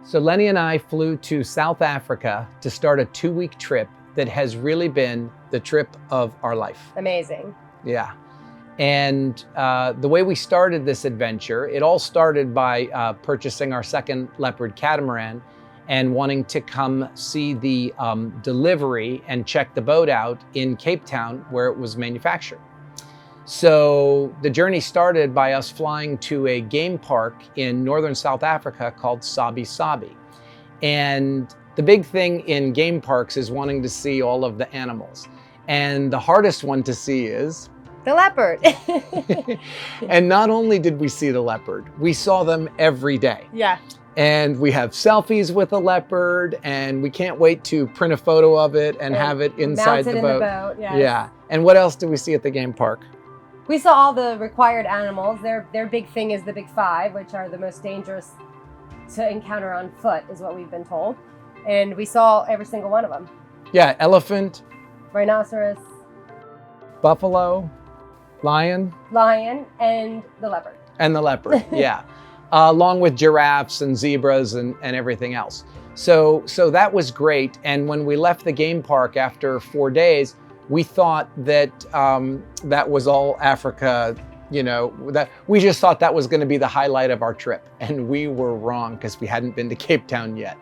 So Lenny and I flew to South Africa to start a 2-week trip that has really been the trip of our life. Amazing. Yeah. And the way we started this adventure, it all started by purchasing our second Leopard catamaran and wanting to come see the delivery and check the boat out in Cape Town where it was manufactured. So the journey started by us flying to a game park in northern South Africa called Sabi Sabi. And the big thing in game parks is wanting to see all of the animals. And the hardest one to see is the leopard. And not only did we see the leopard, we saw them every day. Yeah. And we have selfies with a leopard, and we can't wait to print a photo of it and have it inside the boat. Mounted in the boat, yes. Yeah. And what else did we see at the game park? We saw all the required animals. Their big thing is the big five, which are the most dangerous to encounter on foot, is what we've been told. And we saw every single one of them. Yeah, elephant, Rhinoceros, buffalo, lion, and the leopard. And the leopard, yeah. Along with giraffes and zebras and everything else. So that was great. And when we left the game park after 4 days, we thought that that was all Africa, you know, that we just thought that was going to be the highlight of our trip. And we were wrong, because we hadn't been to Cape Town yet.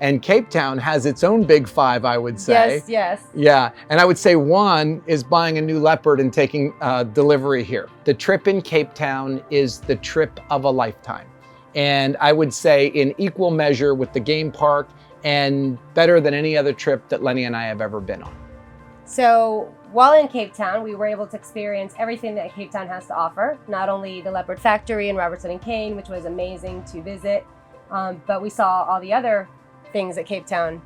And Cape Town has its own big five, I would say. Yes, yes. Yeah, and I would say one is buying a new leopard and taking delivery here. The trip in Cape Town is the trip of a lifetime. And I would say in equal measure with the game park, and better than any other trip that Lenny and I have ever been on. So while in Cape Town, we were able to experience everything that Cape Town has to offer. Not only the Leopard factory in Robertson and Kane, which was amazing to visit, but we saw all the other things at Cape Town.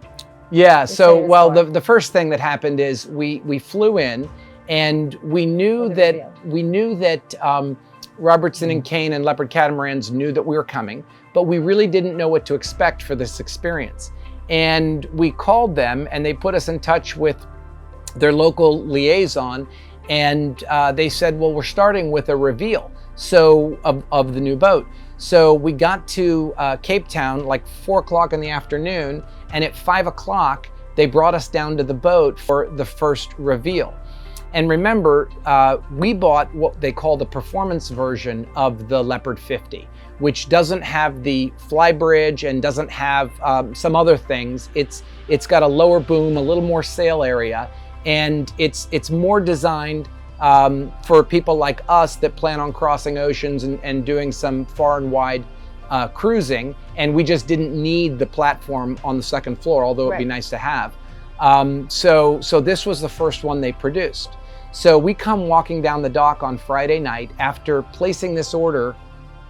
Yeah, so well, the first thing that happened is we flew in, and we knew that Robertson and Kane and Leopard catamarans knew that we were coming, but we really didn't know what to expect for this experience. And we called them, and they put us in touch with their local liaison, and they said, well, we're starting with a reveal of the new boat. So we got to Cape Town like 4 o'clock in the afternoon, and at 5 o'clock, they brought us down to the boat for the first reveal. And remember, we bought what they call the performance version of the Leopard 50, which doesn't have the fly bridge and doesn't have some other things. It's got a lower boom, a little more sail area, and it's more designed for people like us that plan on crossing oceans and doing some far and wide cruising, and we just didn't need the platform on the second floor, although it'd be nice to have. So this was the first one they produced. So we come walking down the dock on Friday night after placing this order,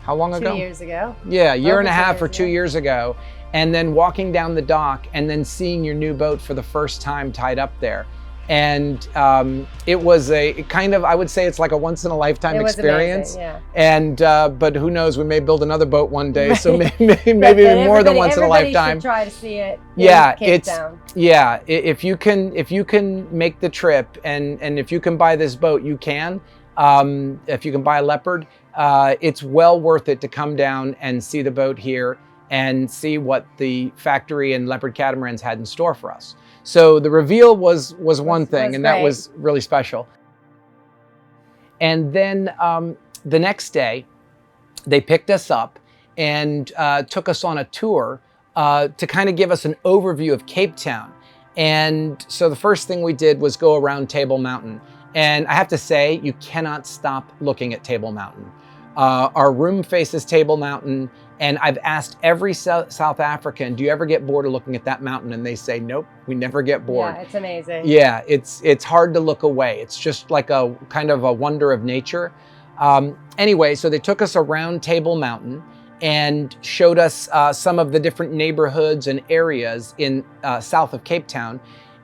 how long ago? 2 years ago. Yeah, a year and a half or 2 years ago, and then walking down the dock and then seeing your new boat for the first time tied up there. And it was a kind of, I would say it's like a once in a lifetime experience. Amazing, yeah. And but who knows, we may build another boat one day, so maybe more than once in a lifetime. Everybody should try to see it. Yeah, Cape Town. Yeah. If you can make the trip, and if you can buy this boat, you can. If you can buy a Leopard, it's well worth it to come down and see the boat here and see what the factory and Leopard catamarans had in store for us. So the reveal was one thing, and that was really special. And then the next day, they picked us up and took us on a tour to kind of give us an overview of Cape Town. And so the first thing we did was go around Table Mountain. And I have to say, you cannot stop looking at Table Mountain. Our room faces Table Mountain, and I've asked every South African, do you ever get bored of looking at that mountain? And they say, nope, we never get bored. Yeah, it's amazing. Yeah, it's hard to look away. It's just like a kind of a wonder of nature. Anyway, so they took us around Table Mountain and showed us some of the different neighborhoods and areas in south of Cape Town.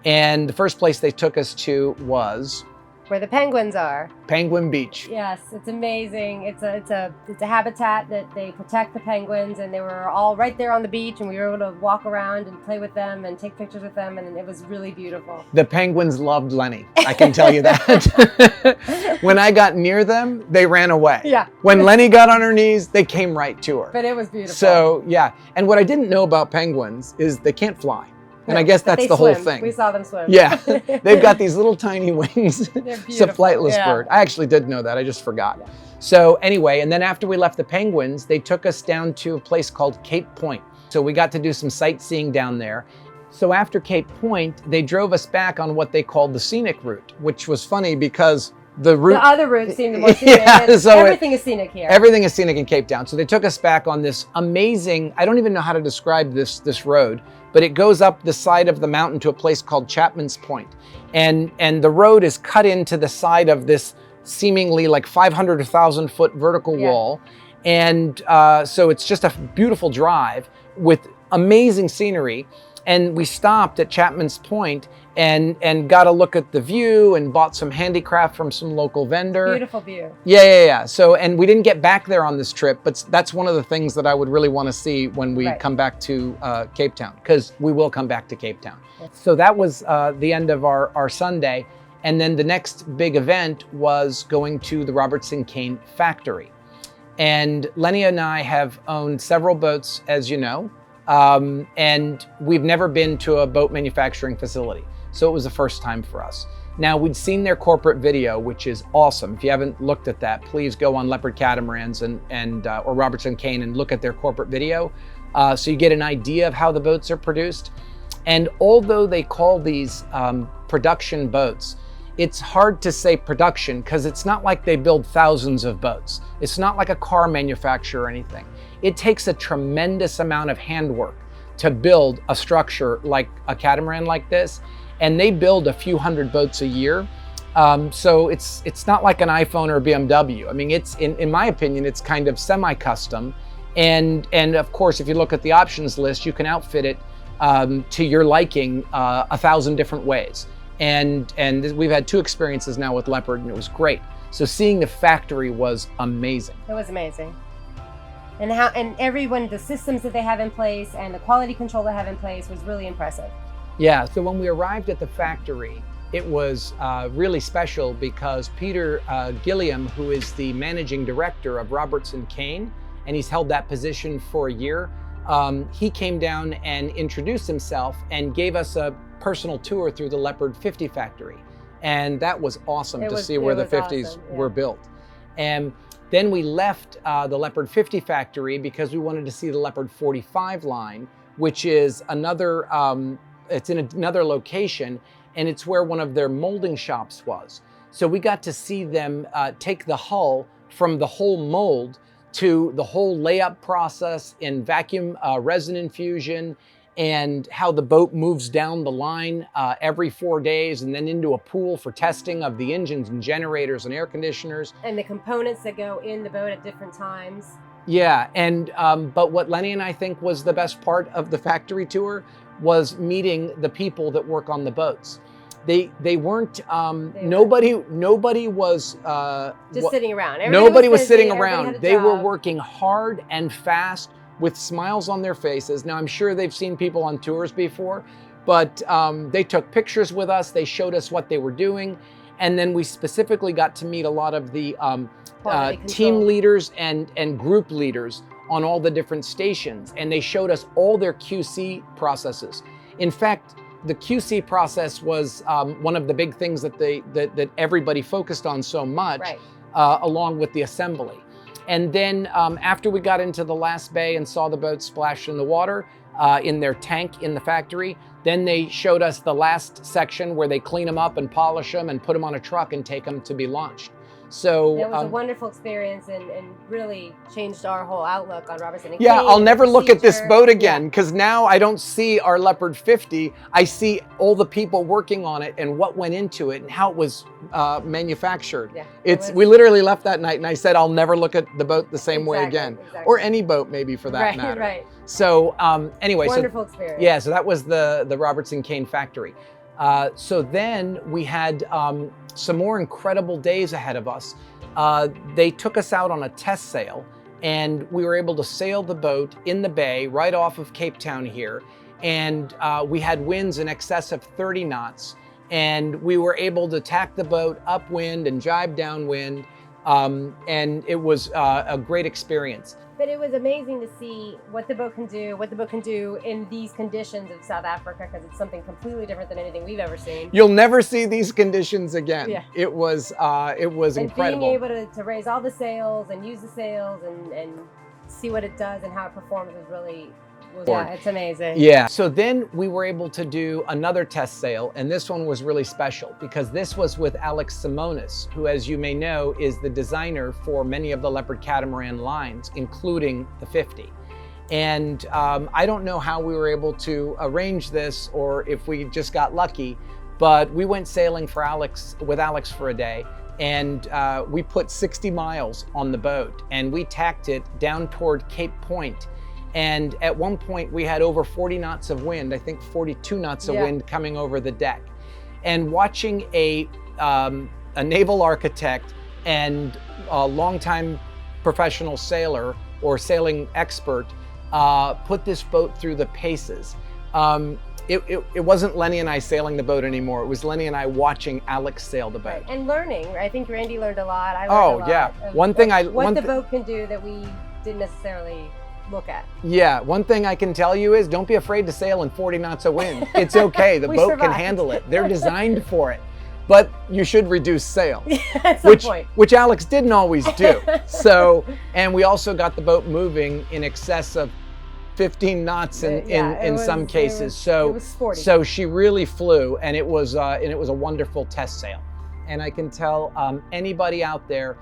And the first place they took us to was where the penguins are. Penguin Beach. Yes, it's amazing. It's a habitat that they protect the penguins, and they were all right there on the beach, and we were able to walk around and play with them and take pictures with them, and it was really beautiful. The penguins loved Lenny, I can tell you that. When I got near them, they ran away. Yeah. When Lenny got on her knees, they came right to her. But it was beautiful. So yeah, and what I didn't know about penguins is they can't fly. And I guess that's the whole thing. We saw them swim. Yeah, they've got these little tiny wings. They're It's a flightless bird. I actually did know that. I just forgot. Yeah. So anyway, and then after we left the penguins, they took us down to a place called Cape Point. So we got to do some sightseeing down there. So after Cape Point, they drove us back on what they called the Scenic Route, which was funny because the other route seemed more scenic. Yeah, so everything is scenic here. Everything is scenic in Cape Town. So they took us back on this amazing, I don't even know how to describe this road, but it goes up the side of the mountain to a place called Chapman's Point. And the road is cut into the side of this seemingly like 500 to 1,000 foot vertical wall. And so it's just a beautiful drive with amazing scenery. And we stopped at Chapman's Point and got a look at the view and bought some handicraft from some local vendor. Beautiful view. Yeah. So, and we didn't get back there on this trip, but that's one of the things that I would really want to see when we come back to Cape Town, because we will come back to Cape Town. So that was the end of our Sunday. And then the next big event was going to the Robertson Cane factory. And Lenny and I have owned several boats, as you know. And we've never been to a boat manufacturing facility. So it was the first time for us. Now, we'd seen their corporate video, which is awesome. If you haven't looked at that, please go on Leopard Catamarans or Robertson Cane and look at their corporate video so you get an idea of how the boats are produced. And although they call these production boats, it's hard to say production because it's not like they build thousands of boats. It's not like a car manufacturer or anything. It takes a tremendous amount of handwork to build a structure like a catamaran like this, and they build a few hundred boats a year. So it's not like an iPhone or a BMW. I mean, it's in my opinion, it's kind of semi-custom, and of course, if you look at the options list, you can outfit it to your liking 1,000 different ways. And we've had 2 experiences now with Leopard, and it was great. So seeing the factory was amazing. It was amazing. And the systems that they have in place and the quality control they have in place was really impressive. Yeah, so when we arrived at the factory, it was really special because Peter Gilliam, who is the managing director of Robertson Cane, and he's held that position for a year, he came down and introduced himself and gave us a personal tour through the Leopard 50 factory. And that was awesome to see where the 50s were built. And then we left the Leopard 50 factory because we wanted to see the Leopard 45 line, which is another, it's in another location, and it's where one of their molding shops was. So we got to see them take the hull from the whole mold to the whole layup process in vacuum resin infusion, and how the boat moves down the line every 4 days and then into a pool for testing of the engines and generators and air conditioners. And the components that go in the boat at different times. Yeah, and but what Lenny and I think was the best part of the factory tour was meeting the people that work on the boats. They weren't, nobody was just sitting around. Nobody was sitting around. They were working hard and fast with smiles on their faces. Now, I'm sure they've seen people on tours before, but they took pictures with us. They showed us what they were doing. And then we specifically got to meet a lot of the team leaders and group leaders on all the different stations. And they showed us all their QC processes. In fact, the QC process was one of the big things that everybody focused on so much, along with the assembly. And then after we got into the last bay and saw the boat splash in the water in their tank in the factory, then they showed us the last section where they clean them up and polish them and put them on a truck and take them to be launched. So it was a wonderful experience and really changed our whole outlook on Robertson and yeah, Cane, I'll never look at this boat again because now I don't see our Leopard 50. I see all the people working on it and what went into it and how it was manufactured. Yeah, we literally left that night and I said, I'll never look at the boat the same way again. Or any boat maybe for that matter. Right. So anyway. Wonderful experience. Yeah, so that was the Robertson Cane factory. So then we had some more incredible days ahead of us. They took us out on a test sail, and we were able to sail the boat in the bay right off of Cape Town here. And we had winds in excess of 30 knots. And we were able to tack the boat upwind and jibe downwind. And it was a great experience. But it was amazing to see what the boat can do in these conditions of South Africa, because it's something completely different than anything we've ever seen. You'll never see these conditions again. Yeah. It was And incredible. being able to raise all the sails and use the sails and see what it does and how it performs yeah, it's amazing. Yeah. So then we were able to do another test sail, and this one was really special because this was with Alex Simonis, who, as you may know, is the designer for many of the Leopard catamaran lines, including the 50. And I don't know how we were able to arrange this or if we just got lucky, but we went sailing with Alex for a day. And we put 60 miles on the boat, and we tacked it down toward Cape Point. And at one point we had over 40 knots of wind, I think 42 knots of wind coming over the deck. And watching a naval architect and a longtime professional sailor or sailing expert put this boat through the paces. It wasn't Lenny and I sailing the boat anymore. It was Lenny and I watching Alex sail the boat. Right. And learning. I think Randy learned a lot. I learned a lot. Yeah. What the boat can do that we didn't necessarily look at. Yeah, one thing I can tell you is don't be afraid to sail in 40 knots of wind. It's okay, the boat can handle it. They're designed for it. But you should reduce sail, at some point. Which Alex didn't always do. So, and we also got the boat moving in excess of 15 knots in some cases. It was sporty. So she really flew, and it was a wonderful test sail. And I can tell anybody out there,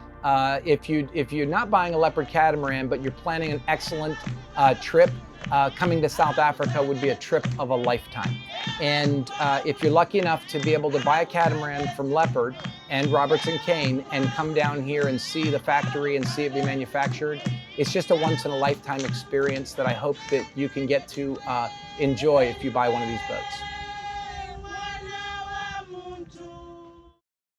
if you're not buying a Leopard catamaran, but you're planning an excellent trip, coming to South Africa would be a trip of a lifetime. And if you're lucky enough to be able to buy a catamaran from Leopard and Robertson Kane and come down here and see the factory and see it be manufactured, it's just a once-in-a-lifetime experience that I hope that you can get to enjoy if you buy one of these boats.